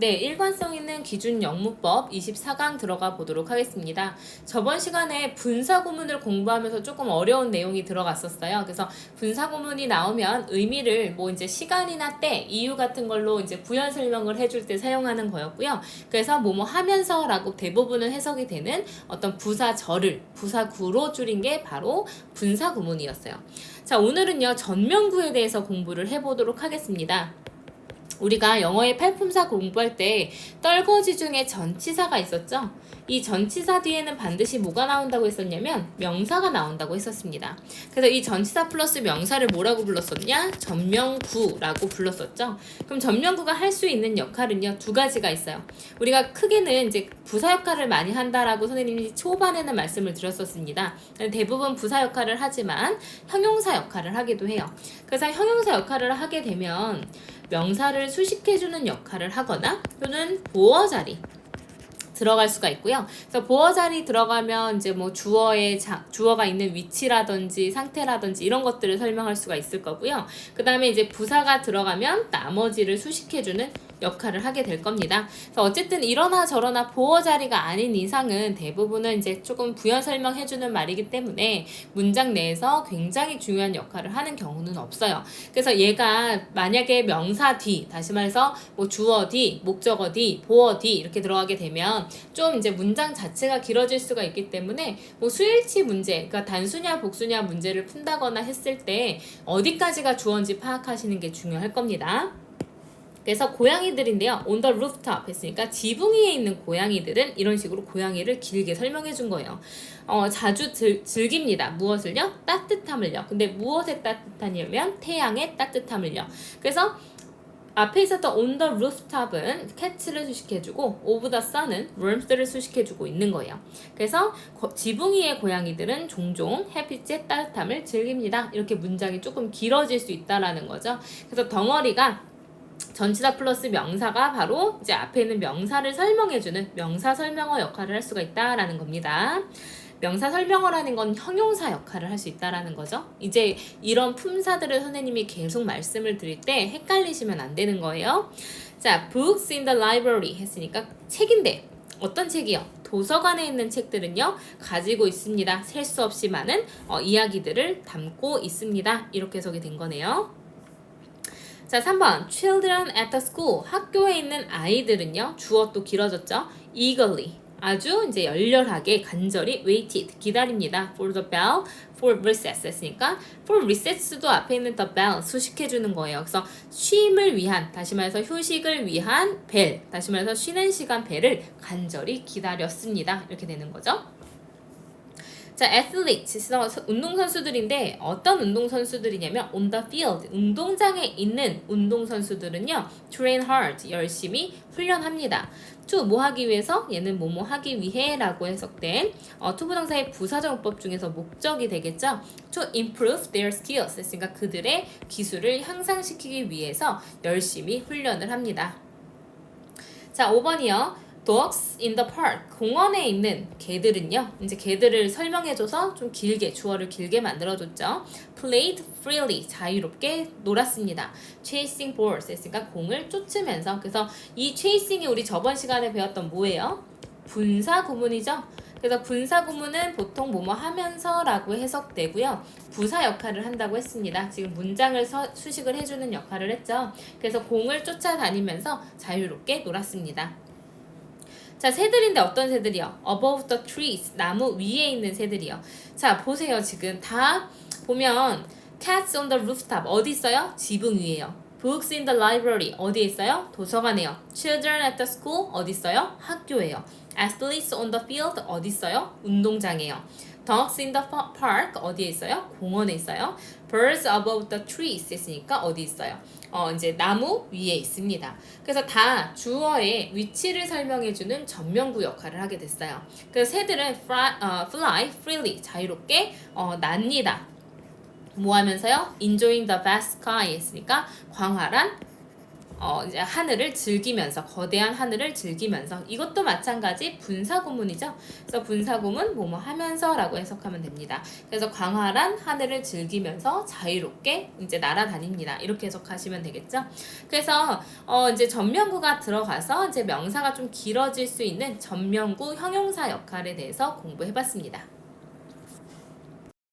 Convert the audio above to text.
네, 일관성 있는 기준 영문법 24강 들어가 보도록 하겠습니다. 저번 시간에 분사구문을 공부하면서 조금 어려운 내용이 들어갔었어요. 그래서 분사구문이 나오면 의미를 뭐 이제 시간이나 때, 이유 같은 걸로 이제 부연 설명을 해줄 때 사용하는 거였고요. 그래서 뭐뭐 하면서라고 대부분은 해석이 되는 어떤 부사절을 부사구로 줄인 게 바로 분사구문이었어요. 자, 오늘은요, 전명구에 대해서 공부를 해보도록 하겠습니다. 우리가 영어의 팔품사 공부할 때 떨거지 중에 전치사가 있었죠? 이 전치사 뒤에는 반드시 뭐가 나온다고 했었냐면 명사가 나온다고 했었습니다. 그래서 이 전치사 플러스 명사를 뭐라고 불렀었냐? 전명구라고 불렀었죠. 그럼 전명구가 할 수 있는 역할은요, 두 가지가 있어요. 우리가 크게는 이제 부사 역할을 많이 한다라고 선생님이 초반에는 말씀을 드렸었습니다. 대부분 부사 역할을 하지만 형용사 역할을 하기도 해요. 그래서 형용사 역할을 하게 되면 명사를 수식해주는 역할을 하거나 또는 보어 자리 들어갈 수가 있고요. 그래서 보어 자리 들어가면 이제 뭐 주어가 있는 위치라든지 상태라든지 이런 것들을 설명할 수가 있을 거고요. 그 다음에 이제 부사가 들어가면 나머지를 수식해주는 역할을 하게 될 겁니다. 그래서 어쨌든 이러나 저러나 보어 자리가 아닌 이상은 대부분은 이제 조금 부연 설명해주는 말이기 때문에 문장 내에서 굉장히 중요한 역할을 하는 경우는 없어요. 그래서 얘가 만약에 명사 뒤, 다시 말해서 뭐 주어 뒤, 목적어 뒤, 보어 뒤 이렇게 들어가게 되면 좀 이제 문장 자체가 길어질 수가 있기 때문에 뭐 수일치 문제, 그러니까 단수냐 복수냐 문제를 푼다거나 했을 때 어디까지가 주어인지 파악하시는 게 중요할 겁니다. 그래서 고양이들인데요. on the rooftop 했으니까 지붕 위에 있는 고양이들은 이런 식으로 고양이를 길게 설명해 준 거예요. 자주 즐깁니다. 무엇을요? 따뜻함을요. 근데 무엇의 따뜻함이냐면 태양의 따뜻함을요. 그래서 앞에 있었던 on the rooftop은 cat를 수식해주고 over the sun은 warmth를 수식해주고 있는 거예요. 그래서 지붕 위의 고양이들은 종종 햇빛의 따뜻함을 즐깁니다. 이렇게 문장이 조금 길어질 수 있다라는 거죠. 그래서 덩어리가 전치사 플러스 명사가 바로 이제 앞에 있는 명사를 설명해주는 명사 설명어 역할을 할 수가 있다라는 겁니다. 명사 설명어라는 건 형용사 역할을 할 수 있다라는 거죠. 이제 이런 품사들을 선생님이 계속 말씀을 드릴 때 헷갈리시면 안 되는 거예요. 자, books in the library 했으니까 책인데 어떤 책이요? 도서관에 있는 책들은요, 가지고 있습니다. 셀 수 없이 많은 이야기들을 담고 있습니다. 이렇게 해석이 된 거네요. 자, 3번 children at the school 학교에 있는 아이들은요, 주어 또 길어졌죠? eagerly 아주 이제 열렬하게 간절히 waited 기다립니다. for the bell for recess 했으니까 for recess도 앞에 있는 the bell 수식해주는 거예요. 그래서 쉼을 위한, 다시 말해서 휴식을 위한 벨, 다시 말해서 쉬는 시간 벨을 간절히 기다렸습니다. 이렇게 되는 거죠. 자, athletes, 운동선수들인데 어떤 운동선수들이냐면 on the field, 운동장에 있는 운동선수들은요 train hard, 열심히 훈련합니다. to, 뭐 하기 위해서? 얘는 뭐뭐 하기 위해 라고 해석된 투부정사의 부사정법 중에서 목적이 되겠죠. to improve their skills 했으니까 그들의 기술을 향상시키기 위해서 열심히 훈련을 합니다. 자, 5번이요. Dogs in the park. 공원에 있는 개들은요. 이제 개들을 설명해줘서 좀 길게, 주어를 길게 만들어줬죠. Played freely. 자유롭게 놀았습니다. Chasing balls 했으니까 공을 쫓으면서. 그래서 이 chasing이 우리 저번 시간에 배웠던 뭐예요? 분사 구문이죠. 그래서 분사 구문은 보통 뭐뭐 하면서 라고 해석되고요. 부사 역할을 한다고 했습니다. 지금 문장을 수식을 해주는 역할을 했죠. 그래서 공을 쫓아다니면서 자유롭게 놀았습니다. 자, 새들인데 어떤 새들이요? above the trees, 나무 위에 있는 새들이요. 자, 보세요. 지금 다 보면 cats on the rooftop, 어디 있어요? 지붕 위에요. books in the library, 어디에 있어요? 도서관에요. children at the school, 어디 있어요? 학교에요. athletes on the field, 어디 있어요? 운동장에요. dogs in the park, 어디에 있어요? 공원에 있어요. birds above the trees 했으니까 어디 있어요? 이제 나무 위에 있습니다. 그래서 다 주어의 위치를 설명해주는 전명구 역할을 하게 됐어요. 그래서 새들은 fly freely, 자유롭게 납니다. 뭐 하면서요? enjoying the vast sky 했으니까 광활한 이제 하늘을 즐기면서, 거대한 하늘을 즐기면서, 이것도 마찬가지 분사구문이죠. 그래서 분사구문 뭐뭐 하면서라고 해석하면 됩니다. 그래서 광활한 하늘을 즐기면서 자유롭게 이제 날아다닙니다. 이렇게 해석하시면 되겠죠. 그래서 이제 전명구가 들어가서 이제 명사가 좀 길어질 수 있는 전명구 형용사 역할에 대해서 공부해봤습니다.